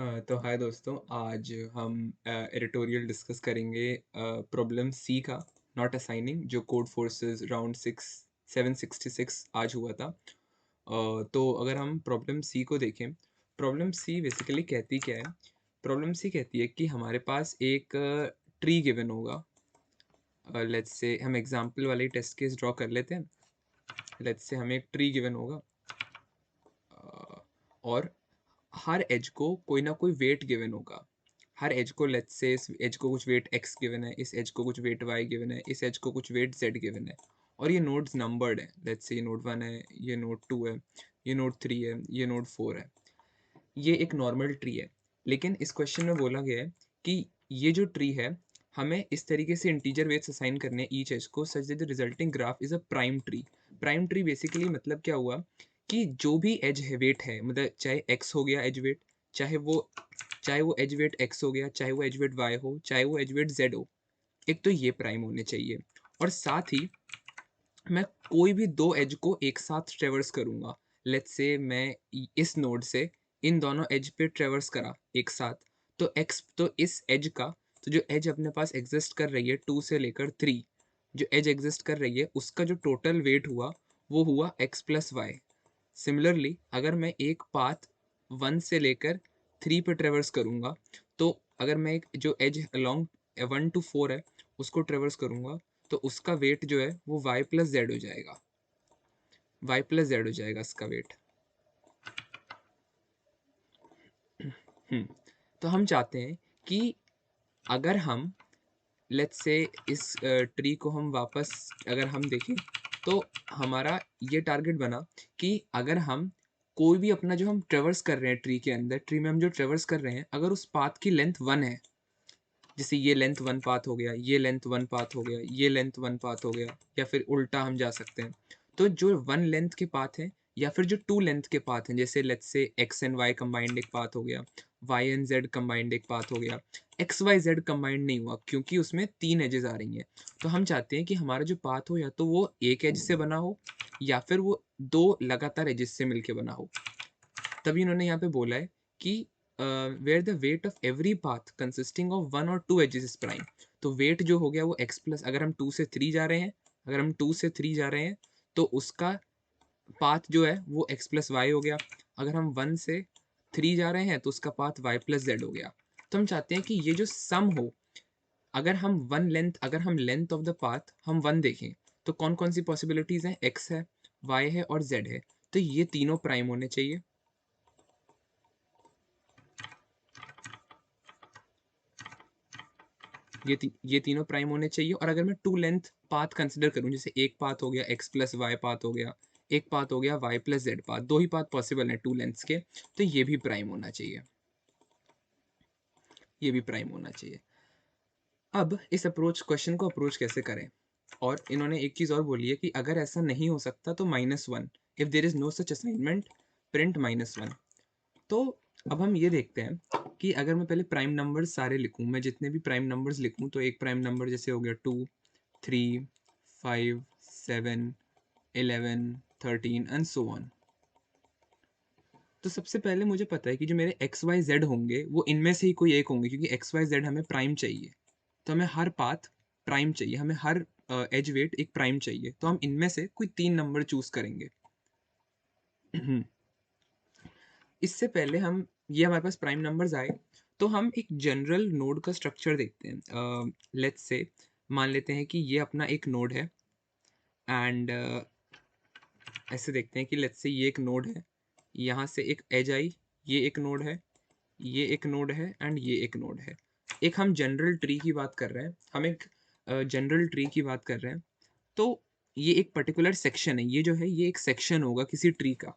तो हाय दोस्तों, आज हम एडिटोरियल डिस्कस करेंगे प्रॉब्लम सी का, नॉट असाइनिंग, जो कोड फोर्सेस राउंड 766 आज हुआ था। तो अगर हम प्रॉब्लम सी को देखें, प्रॉब्लम सी बेसिकली कहती क्या है। प्रॉब्लम सी कहती है कि हमारे पास एक ट्री गिवन होगा। लेट्स से हम एग्जांपल वाले टेस्ट केस ड्रॉ कर लेते हैं। लेट्स से हमें एक ट्री गिवन होगा, और हर एज को कोई ना कोई वेट गिवन होगा। हर एज को, लेट्स से इस एज को कुछ वेट x गिवन है, इस एज को कुछ वेट y गिवन है, इस एज को कुछ वेट z गिवन है, और ये नोड्स नंबर्ड है। लेट्स से ये नोड 1 है, ये नोड 2 है, ये नोड 3 है, ये नोड 4 है। ये एक नॉर्मल ट्री है, लेकिन इस क्वेश्चन में बोला गया है कि ये जो ट्री है, हमें इस तरीके से इंटीजर वेट्स असाइन करने ईच एज को such that the resulting graph is a prime tree. Prime tree basically मतलब क्या हुआ कि जो भी एज है वेट है, मतलब चाहे x हो गया एज वेट, चाहे वो एज वेट x हो गया, चाहे वो एज वेट y हो, चाहे वो एज वेट z हो, एक तो ये प्राइम होने चाहिए। और साथ ही मैं कोई भी दो एज को एक साथ ट्रेवर्स करूंगा। लेट्स से मैं इस नोड से इन दोनों एज पे ट्रेवर्स करा एक साथ, तो इस एज का, तो जो एज अपने पास एग्जिस्ट कर रही है 2 से लेकर 3, जो एज एग्जिस्ट कर रही है उसका जो टोटल वेट हुआ वो हुआ x प्लस वाई। सिमिलरली अगर मैं एक पाथ 1 से लेकर 3 पे ट्रेवर्स करूंगा, तो अगर मैं एक जो एज अलोंग 1 टू 4 है उसको ट्रेवर्स करूंगा, तो उसका वेट जो है वो y प्लस जेड हो जाएगा। y प्लस जेड हो जाएगा इसका वेट। हम्म तो हम चाहते हैं कि अगर हम लेट्स से इस ट्री को हम वापस अगर हम देखें, तो हमारा ये टारगेट बना कि अगर हम कोई भी अपना जो हम ट्रेवर्स कर रहे हैं ट्री के अंदर, ट्री में हम जो ट्रेवर्स कर रहे हैं, अगर उस पाथ की लेंथ 1 है, जैसे ये लेंथ 1 पाथ हो गया, ये लेंथ 1 पाथ हो गया, ये लेंथ 1 पाथ हो गया, या फिर उल्टा हम जा सकते हैं। तो जो 1 लेंथ के पाथ हैं या फिर जो 2 लेंथ के पाथ हैं, जैसे let's say X and Y combined एक पाथ हो गया, वाई एंड जेड कंबाइंड एक पाथ हो गया, एक्स वाई जेड कंबाइंड नहीं हुआ क्योंकि उसमें 3 एजेस आ रही हैं। तो हम चाहते हैं कि हमारा जो पाथ हो या तो वो एक एज से बना हो या फिर वो 2 लगातार एजेस से मिलके बना हो। तभी उन्होंने यहाँ पे बोला है कि where the weight of every path consisting of 1 और 2 एजेस इज प्राइम। तो वेट जो हो गया वो x प्लस, अगर हम 2 से 3 जा रहे हैं, अगर हम 2 से 3 जा रहे हैं तो उसका पाथ जो है वो x प्लस वाई हो गया। अगर हम 1 से 3 जा रहे हैं तो उसका पाथ y प्लस जेड हो गया। तो हम चाहते हैं कि ये जो सम हो, अगर हम लेंथ ऑफ द पाथ हम 1 देखें, तो कौन कौन सी पॉसिबिलिटीज हैं, x है, y है और z है। तो ये तीनों प्राइम होने चाहिए। ये तीनों प्राइम होने चाहिए। और अगर मैं 2 लेंथ पाथ कंसिडर करूं, जैसे एक पाथ हो गया x प्लस वाई पाथ हो गया, एक पाथ हो गया y प्लस जेड पाथ, 2 ही पाथ पॉसिबल हैं 2 लेंथ्स के, तो ये भी प्राइम होना चाहिए। ये भी प्राइम होना चाहिए। अब इस अप्रोच क्वेश्चन को अप्रोच कैसे करें, और इन्होंने एक चीज़ और बोली है कि अगर ऐसा नहीं हो सकता तो -1, if there is no such assignment print -1। तो अब हम ये देखते हैं कि अगर मैं पहले प्राइम नंबर्स सारे लिखूं, मैं जितने भी प्राइम नंबर्स लिखूं, तो एक प्राइम नंबर जैसे हो गया 2, 3, 5, 7, 11, 13 एंड सो ऑन। तो सबसे पहले मुझे पता है कि जो मेरे एक्स वाई जेड होंगे वो इनमें से ही कोई एक होंगे, क्योंकि एक्स वाई जेड हमें प्राइम चाहिए। तो हमें हर पाथ प्राइम चाहिए, हमें हर एज वेट एक प्राइम चाहिए, तो हम इनमें से कोई 3 नंबर चूज करेंगे। इससे पहले हम, ये हमारे पास प्राइम नंबर्स आए, तो हम एक जनरल नोड का स्ट्रक्चर देखते हैं। लेट्स से मान लेते हैं कि ये अपना एक नोड है, एंड ऐसे देखते हैं कि लेट्स से ये एक नोड है, यहाँ से एक एज आई, ये एक नोड है, ये एक नोड है एंड ये एक नोड है। एक हम जनरल ट्री की बात कर रहे हैं, हम एक जनरल ट्री की बात कर रहे हैं। तो ये एक पर्टिकुलर सेक्शन है, ये जो है ये एक सेक्शन होगा किसी ट्री का,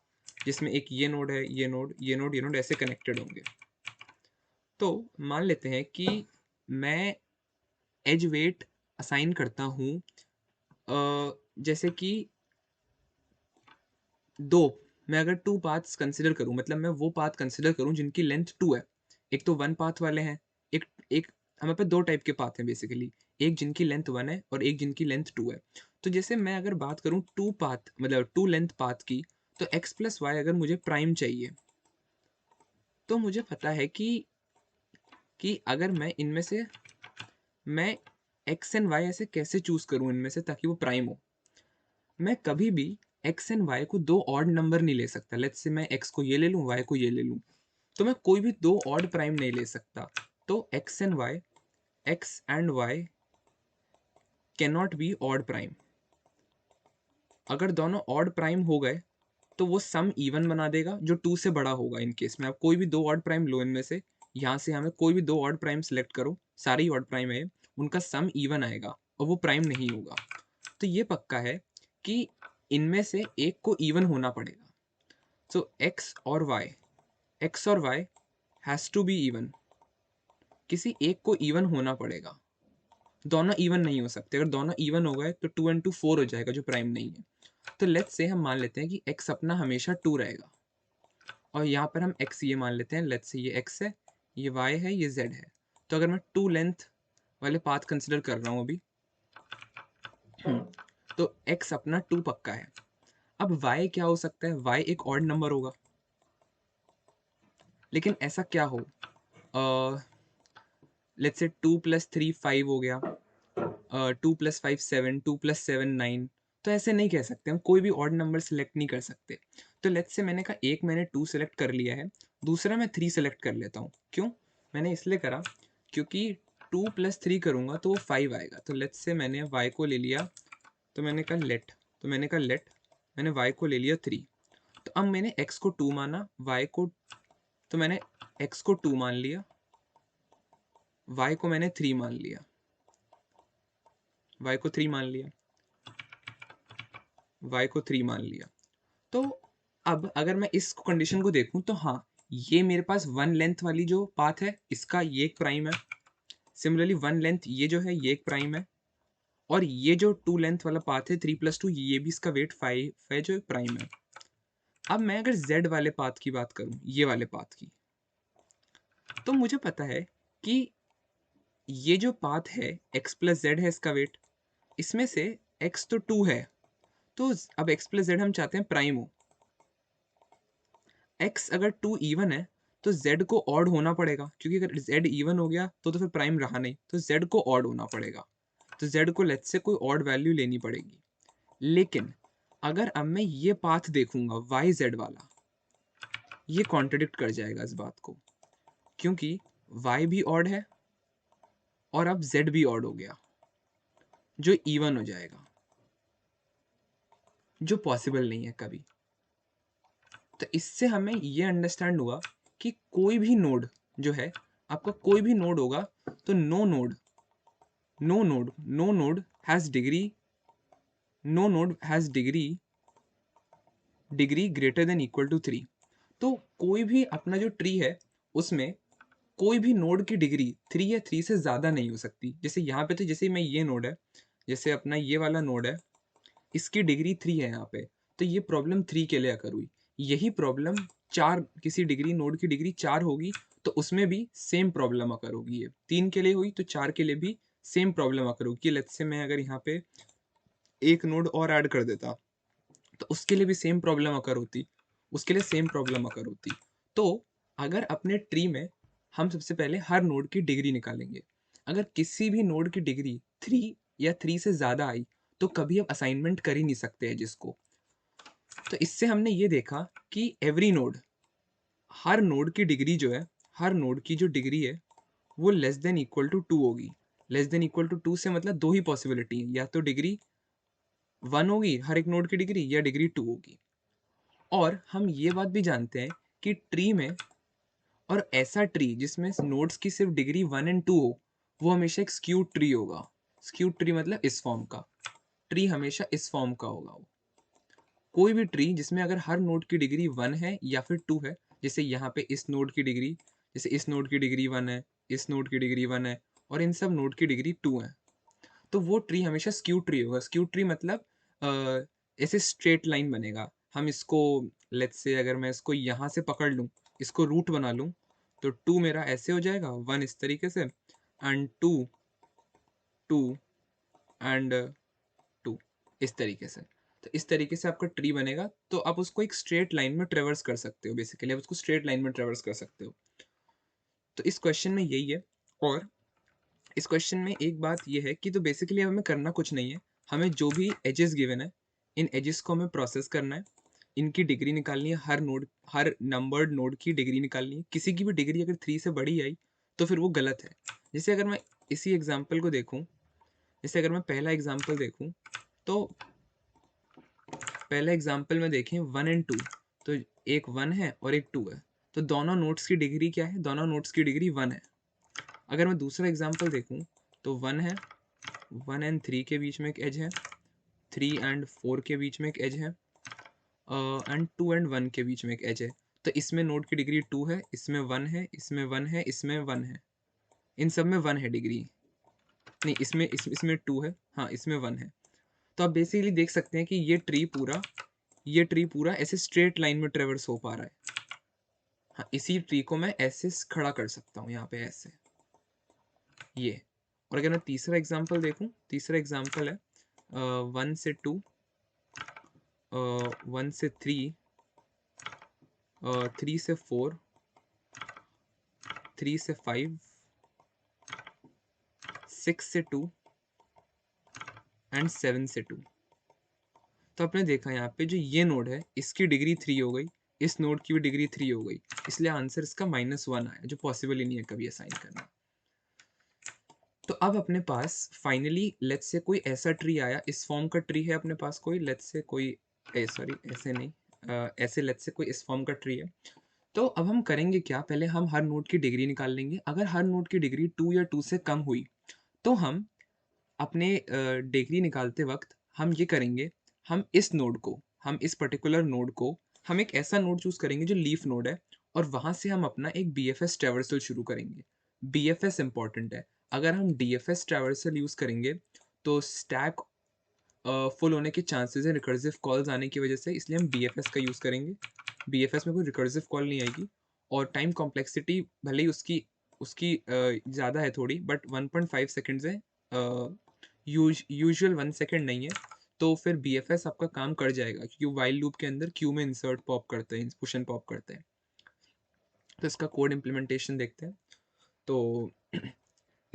जिसमें एक ये नोड है, ये नोड, ये नोड, ये नोड ऐसे कनेक्टेड होंगे। तो मान लेते हैं कि मैं एज वेट असाइन करता हूँ, जैसे कि दो, मैं अगर 2 पाथ्स कंसिडर करूँ, मतलब मैं वो पाथ कंसिडर करूँ जिनकी लेंथ 2 है। एक तो 1 पाथ वाले हैं, एक एक हमारे पास 2 टाइप के पाथ हैं बेसिकली, एक जिनकी लेंथ 1 है और एक जिनकी लेंथ 2 है। तो जैसे मैं अगर बात करूँ 2 पाथ मतलब 2 लेंथ पाथ की, तो x प्लस वाई अगर मुझे प्राइम चाहिए, तो मुझे पता है कि अगर मैं इनमें से मैं एक्स एंड वाई ऐसे कैसे चूज करूं इनमें से ताकि वो प्राइम हो। मैं कभी भी एक्स एंड वाई को दो ऑड नंबर नहीं ले सकता। लेट्स से मैं एक्स को ये ले लूं, वाई को ये ले लूं, तो मैं कोई भी दो ऑड प्राइम नहीं ले सकता। तो X and Y can not be odd prime. अगर दोनों ऑड प्राइम हो गए तो वो सम इवन बना देगा जो टू से बड़ा होगा। इन केस में आप कोई भी दो ऑड प्राइम लो इनमें से, यहाँ से हमें कोई भी दो ऑड प्राइम सेलेक्ट करो, सारे ही ऑड प्राइम है, उनका सम इवन आएगा और वो प्राइम नहीं होगा। तो ये पक्का है कि इनमें से एक को इवन होना पड़ेगा। सो एक्स और Y has to be even. किसी एक को इवन होना पड़ेगा, दोनों इवन नहीं हो सकते। अगर दोनों इवन हो गए तो 2 and 2 4 हो जाएगा जो प्राइम नहीं है। तो लेट्स से हम मान लेते हैं कि x अपना हमेशा 2 रहेगा और यहाँ पर हम x ये मान लेते हैं। लेट्स से ये x है, ये y है, ये z है। तो अगर मैं 2 लेंथ वाले पाथ कंसिडर कर रहा हूँ अभी, तो x अपना 2 पक्का है। अब y क्या हो सकता है? y एक ऑड नंबर होगा। लेकिन ऐसा क्या हो, लेट्स से 2 + 3 5 हो गया, 2 + 5 7, 2 + 7 9। तो ऐसे नहीं कह सकते, हम कोई भी ऑड नंबर सेलेक्ट नहीं कर सकते। तो लेट्स से मैंने कहा एक मैंने 2 सेलेक्ट कर लिया है, दूसरा मैं 3 सेलेक्ट कर लेता हूँ। क्यों मैंने इसलिए करा, क्योंकि 2 + 3 करूँगा तो वो 5 आएगा। तो लेट्स से मैंने y को ले लिया, तो मैंने कहा लेट, मैंने y को ले लिया 3। तो अब मैंने x को 2 माना, y को, तो मैंने x को 2 मान लिया, y को मैंने 3 मान लिया, y को 3 मान लिया, y को 3 मान लिया। तो अब अगर मैं इस कंडीशन को देखूं तो हाँ, ये मेरे पास वन लेंथ वाली जो पाथ है इसका ये एक प्राइम है। सिमिलरली वन लेंथ ये जो है ये एक प्राइम है, और ये जो 2 लेंथ वाला पाथ है 3 + 2, ये भी इसका वेट 5 है जो प्राइम है। अब मैं अगर z वाले पाथ की बात करूं, ये वाले पाथ की, तो मुझे पता है कि ये जो पाथ है x + z है इसका वेट, इसमें से x तो 2 है, तो अब x + z हम चाहते हैं प्राइम हो। x अगर 2 इवन है तो z को ऑड होना पड़ेगा, क्योंकि अगर z इवन हो गया तो फिर प्राइम रहा नहीं, तो z को ऑड होना पड़ेगा। तो z को लेट्स से कोई ऑड वैल्यू लेनी पड़ेगी। लेकिन अगर अब मैं ये पाथ देखूंगा yz वाला, ये कॉन्ट्रडिक्ट कर जाएगा इस बात को, क्योंकि y भी ऑड है और अब z भी ऑड हो गया जो इवन हो जाएगा, जो पॉसिबल नहीं है कभी। तो इससे हमें ये अंडरस्टैंड हुआ कि कोई भी नोड जो है, आपका कोई भी नोड होगा, तो no node has degree greater than equal to 3। तो कोई भी अपना जो ट्री है उसमें कोई भी नोड की डिग्री 3 या 3 से ज्यादा नहीं हो सकती। जैसे यहाँ पे, तो जैसे मैं ये नोड है, जैसे अपना ये वाला नोड है, इसकी डिग्री 3 है यहाँ पे, तो ये प्रॉब्लम 3 के लिए अकर हुई। यही प्रॉब्लम 4, किसी डिग्री नोड की डिग्री 4 होगी तो उसमें भी सेम प्रॉब्लम अकर होगी। ये 3 के लिए हुई तो 4 के लिए भी सेम प्रॉब्लम अकर होगी। लेट्स से मैं अगर यहाँ पे एक नोड और ऐड कर देता तो उसके लिए भी सेम प्रॉब्लम अकर होती, उसके लिए सेम प्रॉब्लम अकर होती। तो अगर अपने ट्री में हम सबसे पहले हर नोड की डिग्री निकालेंगे। अगर किसी भी नोड की डिग्री 3 या 3 से ज़्यादा आई तो कभी हम असाइनमेंट कर ही नहीं सकते हैं जिसको। तो इससे हमने ये देखा कि एवरी नोड, हर नोड की डिग्री जो है, हर नोड की जो डिग्री है वो लेस देन इक्वल टू 2 होगी। लेस देन इक्वल टू 2 से मतलब दो ही पॉसिबिलिटी है, या तो डिग्री 1 होगी हर एक नोड की डिग्री, या डिग्री 2 होगी। और हम ये बात भी जानते हैं कि ट्री में, और ऐसा ट्री जिसमें नोड्स की सिर्फ डिग्री 1 and 2 हो, वो हमेशा एक स्क्यूड ट्री होगा। स्क्यूड ट्री मतलब इस फॉर्म का ट्री, हमेशा इस फॉर्म का होगा वो। कोई भी ट्री जिसमें अगर हर नोड की डिग्री 1 है या फिर 2 है, जैसे यहाँ पे इस नोड की डिग्री, जैसे इस नोड की डिग्री 1 है, इस नोड की डिग्री 1 है, और इन सब नोड की डिग्री 2 है, तो वो ट्री हमेशा स्क्यू ट्री होगा। स्क्यू ट्री मतलब ऐसे स्ट्रेट लाइन बनेगा। हम इसको, लेट्स से अगर मैं इसको यहाँ से पकड़ लूँ, इसको रूट बना लूँ, तो 2 मेरा ऐसे हो जाएगा, 1 इस तरीके से, एंड 2 एंड 2 इस तरीके से। तो इस तरीके से आपका ट्री बनेगा, तो आप उसको एक स्ट्रेट लाइन में ट्रैवर्स कर सकते हो बेसिकली, आप उसको स्ट्रेट लाइन में ट्रैवर्स कर सकते हो। तो इस क्वेश्चन में यही है। और इस क्वेश्चन में एक बात ये है कि तो बेसिकली अब हमें करना कुछ नहीं है, हमें जो भी एजेस गिवन है, इन एजेस को हमें प्रोसेस करना है, इनकी डिग्री निकालनी है, हर नंबर्ड नोड की डिग्री निकालनी है। किसी की भी डिग्री अगर 3 से बड़ी आई, तो फिर वो गलत है। जैसे अगर मैं इसी एग्जाम्पल को देखूँ, जैसे अगर मैं पहला एग्जाम्पल देखूँ, तो पहला एग्जाम्पल में देखें 1 एंड 2, तो एक 1 है और एक 2 है, तो दोनों नोट्स की डिग्री क्या है? दोनों नोट्स की डिग्री 1 है। अगर मैं दूसरा एग्जाम्पल देखूँ, तो 1 है, 1 एंड 3 के बीच में एक एज है, 3 एंड 4 के बीच में एक एज है, एंड 2 एंड 1 के बीच में एक एज है। तो इसमें नोड की डिग्री 2 है, इसमें 1 है, इसमें 1 है, इसमें 1 है, इन सब में 1 है डिग्री। नहीं, इसमें 2 है, हाँ इसमें 1 है। तो आप बेसिकली देख सकते हैं कि ये ट्री पूरा ऐसे स्ट्रेट लाइन में ट्रेवर्स हो पा रहा है। हाँ, इसी ट्री को मैं ऐसे खड़ा कर सकता हूँ यहाँ पे ऐसे, ये। और अगर मैं तीसरा एग्जांपल देखूँ, तीसरा एग्जांपल है 1 से 2, 1 से 3, 3 से 4, 3 से 5, 6 से 2 एंड 7 से 2। तो आपने देखा यहाँ पे जो ये नोड है, इसकी डिग्री 3 हो गई, इस नोड की भी डिग्री 3 हो गई, इसलिए आंसर इसका -1 आया, जो पॉसिबल ही नहीं है कभी असाइन करना। तो अब अपने पास फाइनली लेट्स से कोई ऐसा ट्री आया, इस फॉर्म का ट्री है अपने पास कोई, लेट्स से कोई सॉरी ऐसे नहीं, ऐसे लेट्स से कोई इस फॉर्म का ट्री है। तो अब हम करेंगे क्या, पहले हम हर नोड की डिग्री निकाल लेंगे। अगर हर नोड की डिग्री 2 या 2 से कम हुई, तो हम अपने डिग्री निकालते वक्त हम ये करेंगे, हम इस पर्टिकुलर नोड को हम एक ऐसा नोड चूज करेंगे जो लीफ नोड है, और वहां से हम अपना एक BFS ट्रैवर्सल शुरू करेंगे। BFS इंपॉर्टेंट है। अगर हम DFS ट्रैवर्सल यूज करेंगे, तो स्टैक फुल होने के चांसेस है रिकर्सिव कॉल्स आने की वजह से, इसलिए हम BFS का यूज करेंगे। BFS में कोई रिकर्सिव कॉल नहीं आएगी, और टाइम कॉम्प्लेक्सिटी भले ही उसकी उसकी ज़्यादा है थोड़ी, बट 1.5 सेकेंड्स है, यूजुअल 1 सेकेंड नहीं है। तो फिर BFS आपका काम कर जाएगा, क्योंकि वाइल लूप के अंदर क्यू में इंसर्ट पॉप करते हैं, पुश एंड पॉप करते हैं। तो इसका कोड इम्प्लीमेंटेशन देखते हैं। तो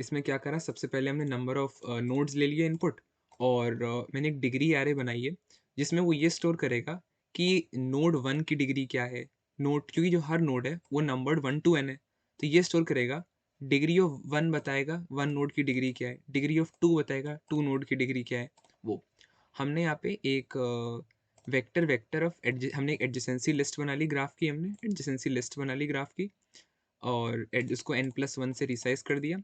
इसमें क्या करा, सबसे पहले हमने नंबर ऑफ नोड्स ले लिए इनपुट, और मैंने एक डिग्री एरे बनाई है, जिसमें वो ये स्टोर करेगा कि नोड 1 की डिग्री क्या है। नोड, क्योंकि जो हर नोड है वो नंबर्ड 1 to n है, तो ये स्टोर करेगा। डिग्री ऑफ 1 बताएगा 1 नोड की डिग्री क्या है, डिग्री ऑफ 2 बताएगा 2 नोड की डिग्री क्या है। वो हमने यहाँ पे एक वेक्टर ऑफ हमने एक एडजेसेंसी लिस्ट बना ली ग्राफ की, हमने एडजेसेंसी लिस्ट बना ली ग्राफ की, और उसको n+1 से रिसाइज कर दिया।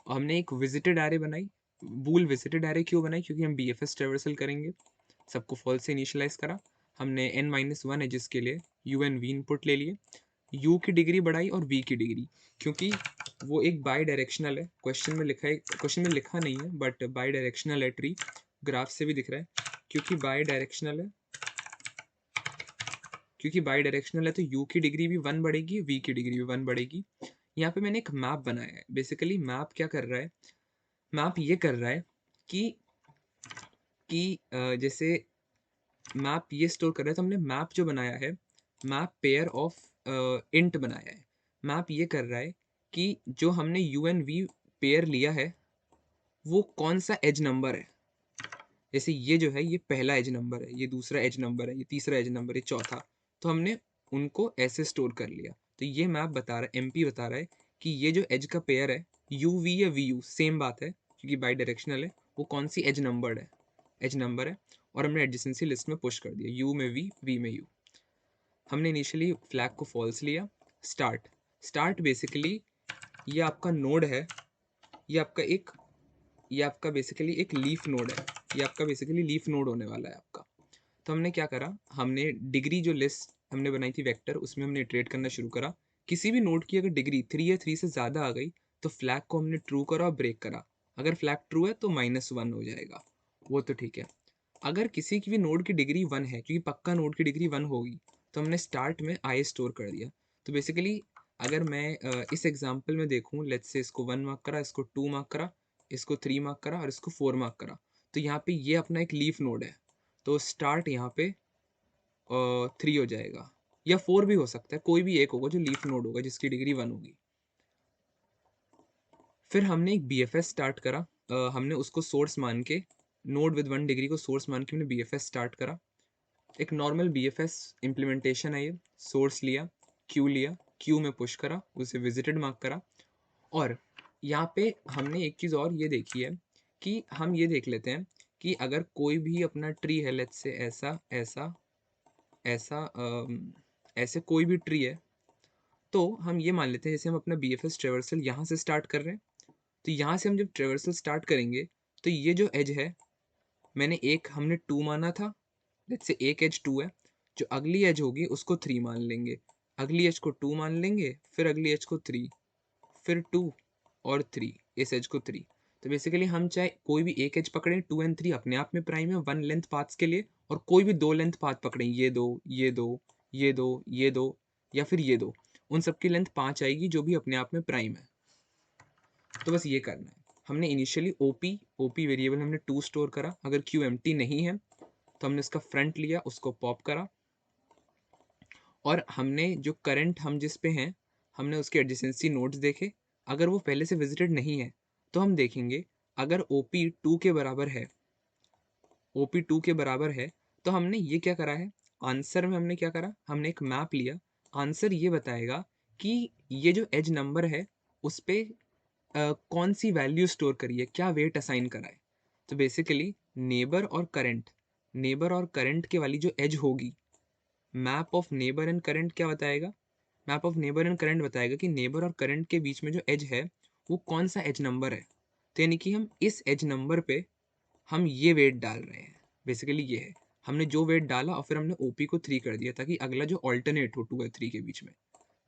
और हमने एक विजिटेड एरे बनाई। बूल विजिटेड एरे क्यों बनाई, क्योंकि हम BFS ट्रेवर्सल करेंगे। सबको फॉल्स से इनिशियलाइज करा। हमने n-1 एजेस के लिए u and v इनपुट ले लिए। u की डिग्री बढ़ाई और v की डिग्री, क्योंकि वो एक बाई डायरेक्शनल है। क्वेश्चन में लिखा नहीं है, बट बाई डायरेक्शनल है ट्री, ग्राफ से भी दिख रहा है। क्योंकि बाई डायरेक्शनल है, तो u की डिग्री भी 1 बढ़ेगी, v की डिग्री भी 1 बढ़ेगी। यहाँ पे मैंने एक मैप बनाया है। बेसिकली मैप क्या कर रहा है, मैप ये कर रहा है कि जैसे मैप ये स्टोर कर रहा है, तो हमने मैप जो बनाया है, मैप पेयर ऑफ इंट बनाया है। मैप ये कर रहा है कि जो हमने u and v पेयर लिया है, वो कौन सा एज नंबर है। जैसे ये जो है, ये पहला एज नंबर है, ये दूसरा एज नंबर है, ये तीसरा एज नंबर है, चौथा। तो हमने उनको ऐसे स्टोर कर लिया। तो ये मैप बता रहा है, MP बता रहा है कि ये जो एज का पेयर है, UV या VU सेम बात है, क्योंकि बाई डायरेक्शनल है, वो कौन सी एज नंबर है। और हमने एडजेसेंसी लिस्ट में पुश कर दिया, U में V में U। हमने इनिशियली फ्लैग को फॉल्स लिया। स्टार्ट बेसिकली ये आपका नोड है, ये आपका बेसिकली एक लीफ नोड है, ये आपका बेसिकली लीफ नोड होने वाला है आपका। तो हमने क्या करा, हमने डिग्री जो लिस्ट हमने बनाई थी वेक्टर, उसमें हमने इटरेट करना शुरू करा। किसी भी नोड की अगर डिग्री 3 या 3 से ज़्यादा आ गई, तो फ्लैग को हमने ट्रू करा और ब्रेक करा। अगर फ्लैग ट्रू है तो -1 हो जाएगा, वो तो ठीक है। अगर किसी की भी नोड की डिग्री 1 है, क्योंकि पक्का नोड की डिग्री 1 होगी, तो हमने स्टार्ट में आई स्टोर कर दिया। तो बेसिकली अगर मैं इस एग्जाम्पल में देखूँ, लेट्स से इसको 1 मार्क करा, इसको 2 मार्क करा, इसको 3 मार्क करा और इसको 4 मार्क करा, तो यहाँ पे ये अपना एक लीफ नोड है। तो स्टार्ट यहाँ पे 3 हो जाएगा या 4 भी हो सकता है, कोई भी एक होगा जो लीफ नोड होगा जिसकी डिग्री 1 होगी। फिर हमने एक बीएफएस स्टार्ट करा, हमने उसको सोर्स मान के, नोड विद 1 डिग्री को सोर्स मान के हमने बीएफएस स्टार्ट करा। एक नॉर्मल बीएफएस इम्प्लीमेंटेशन है ये। सोर्स लिया, क्यू में पुश करा, उसे विजिटेड मार्क करा। और यहाँ पे हमने एक चीज़ और ये देखी है कि हम ये देख लेते हैं कि अगर कोई भी अपना ट्री है, लेट्स से ऐसा ऐसा ऐसा ऐसे कोई भी ट्री है, तो हम ये मान लेते हैं जैसे हम अपना बीएफएस ट्रेवर्सल यहाँ से स्टार्ट कर रहे हैं, तो यहाँ से हम जब ट्रेवर्सल स्टार्ट करेंगे तो ये जो एज है, मैंने एक हमने 2 माना था, लेट्स से एक एज 2 है, जो अगली एज होगी उसको 3 मान लेंगे, अगली एज को 2 मान लेंगे, फिर अगली एज को 3, फिर 2 और 3, इस एज को 3। तो बेसिकली हम चाहे कोई भी एक एज पकड़ें, 2 एंड 3 अपने आप में प्राइम है 1 लेंथ पाथ्स के लिए, और कोई भी 2 लेंथ पाथ पकड़ें, ये दो, ये दो, ये दो, ये दो, या फिर ये दो, उन सबकी लेंथ 5 आएगी जो भी अपने आप में प्राइम है। तो बस ये करना है। हमने इनिशियली ओपी वेरिएबल हमने 2 स्टोर करा, अगर क्यू एम्प्टी नहीं है तो हमने उसका फ्रंट लिया, उसको पॉप करा, और हमने जो करंट हम जिस पे हैं, हमने उसके एडजेसेंसी नोड्स देखे। अगर वो पहले से विजिटेड नहीं है तो हम देखेंगे, अगर ओपी 2 के बराबर है, ओपी 2 के बराबर है, तो हमने ये क्या करा है, आंसर में हमने क्या करा, हमने एक मैप लिया। आंसर ये बताएगा कि ये जो एज नंबर है उस पे कौन सी वैल्यू स्टोर करी है, क्या वेट असाइन करा है। तो बेसिकली नेबर और करंट के वाली जो एज होगी, map of neighbour and current क्या बताएगा, map of neighbour and current बताएगा कि नेबर और करंट के बीच में जो एज है वो कौन सा एज नंबर है। तो यानी कि हम इस एज नंबर पे हम ये वेट डाल रहे हैं, बेसिकली ये है। हमने जो वेट डाला और फिर हमने ओपी को 3 कर दिया ताकि अगला जो ऑल्टरनेट हो 2 और 3 के बीच में,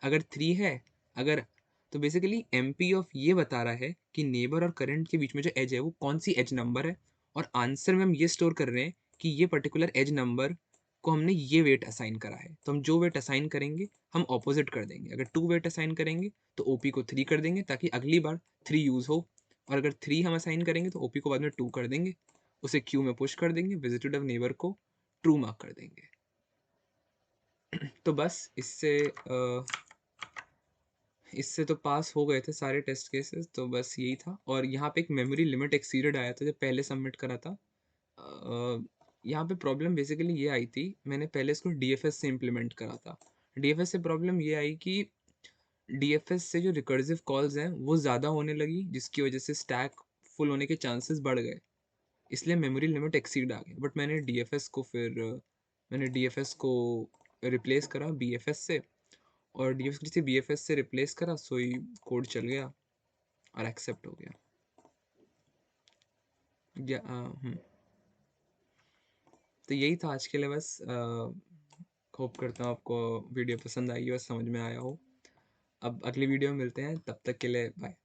अगर 3 है, अगर, तो बेसिकली एमपी ऑफ ये बता रहा है कि नेबर और करंट के बीच में जो एज है वो कौन सी एज नंबर है, और आंसर में हम ये स्टोर कर रहे हैं कि ये पर्टिकुलर एज नंबर को हमने ये वेट असाइन करा है। तो हम जो वेट असाइन करेंगे हम ऑपोजिट कर देंगे, अगर 2 वेट असाइन करेंगे तो ओपी को 3 कर देंगे ताकि अगली बार 3 यूज़ हो, और अगर 3 हम असाइन करेंगे तो ओपी को बाद में 2 कर देंगे, उसे क्यू में पुश कर देंगे, विजिटेड ऑफ नेबर को ट्रू मार्क कर देंगे। तो बस इससे तो पास हो गए थे सारे टेस्ट केसेस, तो बस यही था। और यहाँ पे एक मेमोरी लिमिट एक्सीडेड आया था जब पहले सबमिट करा था। यहाँ पे प्रॉब्लम बेसिकली ये आई थी, मैंने पहले इसको डीएफएस से इम्प्लीमेंट करा था। डीएफएस से प्रॉब्लम ये आई कि डीएफएस से जो रिकर्सिव कॉल्स हैं वो ज़्यादा होने लगी, जिसकी वजह से स्टैक फुल होने के चांसेस बढ़ गए, इसलिए मेमोरी लिमिट एक्सीड आ गई। बट मैंने डीएफएस को रिप्लेस करा बीएफएस से, और डीएफएस किसी बीएफएस से रिप्लेस करा, सो ही कोड चल गया और एक्सेप्ट हो गया। तो यही था आज के लिए बस। होप करता हूँ आपको वीडियो पसंद आई हो, समझ में आया हो। अब अगली वीडियो में मिलते हैं, तब तक के लिए बाय।